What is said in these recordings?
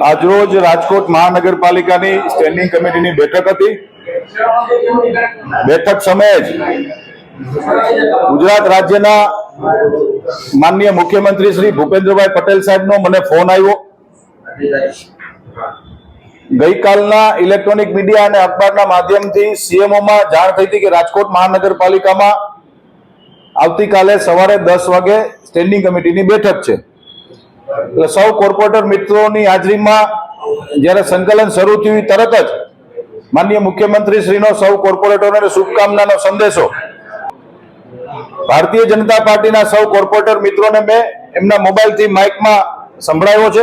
આજરોજ રાજકોટ મહાનગરપાલિકાની સ્ટેન્ડિંગ કમિટીની બેઠક હતી। બેઠક સમયે જ ગુજરાત રાજ્યના માનનીય મુખ્યમંત્રી શ્રી ભૂપેન્દ્રભાઈ પટેલ સાહેબનો મને ફોન આવ્યો। ગઈકાલના ઇલેક્ટ્રોનિક મીડિયા અને અખબારના માધ્યમથી સીએમઓમાં જાણ થઈ હતી કે રાજકોટ મહાનગરપાલિકામાં આવતીકાલે સવારે 10 વાગે સ્ટેન્ડિંગ કમિટીની બેઠક છે। એટલે સૌ કોર્પોરેટર મિત્રોની હાજરીમાં જ્યારે સંકલન શરૂ થયું તરત જ માનનીય મુખ્યમંત્રી શ્રીનો સૌ કોર્પોરેટરોને શુભકામનાનો સંદેશો ભારતીય જનતા પાર્ટીના સૌ કોર્પોરેટર મિત્રોને મેં એમના મોબાઈલથી માઇકમાં સંભળાવ્યો છે।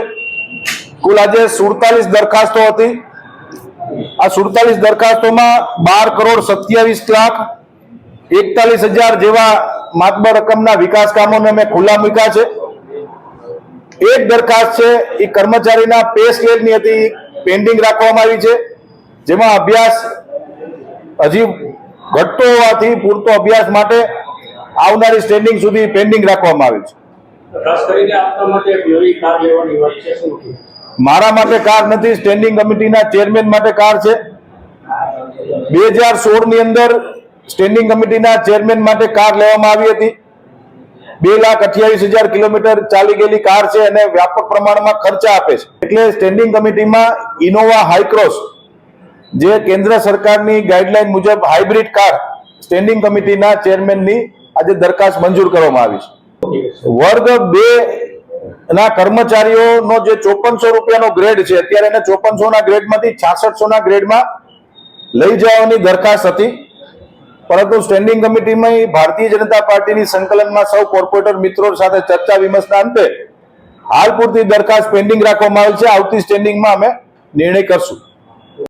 કુલ આજે 47 દરખાસ્તો હતી। આ 47 દરખાસ્તોમાં 12,27,41,00,000 જેવા માતબર રકમના વિકાસ કામોને મેં ખુલ્લા મૂક્યા છે। એક દરખાસ્ત છે એ કર્મચારીના પે સ્કેલની હતી, પેન્ડિંગ રાખવામાં આવી છે, જેમાં અભ્યાસ હજી ઘટતો હોવાથી પૂરતો અભ્યાસ માટે આવનારી સ્ટેન્ડિંગ સુધી પેન્ડિંગ રાખવામાં આવી છે। ખાસ કરીને આપના માટે કેવી કાર લેવાની વાત છે? શું મારા માટે કાર નથી, સ્ટેન્ડિંગ કમિટીના ચેરમેન માટે કાર છે। 2016 ની અંદર સ્ટેન્ડિંગ કમિટીના ચેરમેન માટે કાર લેવામાં આવી હતી। 2,28,000 કિલોમીટર ચાલી ગયેલી કાર છે અને વ્યાપક પ્રમાણમાં ખર્ચા આપે છે। એટલે સ્ટેન્ડિંગ કમિટીમાં ઇનોવા હાઈક્રોસ જે કેન્દ્ર સરકારની ગાઈડલાઈન મુજબ હાઇબ્રિડ કાર સ્ટેન્ડિંગ કમિટીના ચેરમેનની આજે દરખાસ્ત મંજૂર કરવામાં આવી છે। વર્ગ 2 ના કર્મચારીઓનો જે 5400 રૂપિયાનો ગ્રેડ છે, અત્યારે એને 5400 ના ગ્રેડમાંથી 6600 ના ગ્રેડમાં લઈ જવાની દરખાસ્ત હતી, પરંતુ સ્ટેન્ડિંગ કમિટીમાં ભારતીય જનતા પાર્ટીની સંકલનમાં સૌ કોર્પોરેટર મિત્રો સાથે ચર્ચા વિમર્શના અંતે હાલ પૂરતી દરખાસ્ત પેન્ડિંગ રાખવામાં આવેલ છે। આવતી સ્ટેન્ડિંગમાં અમે નિર્ણય કરશું।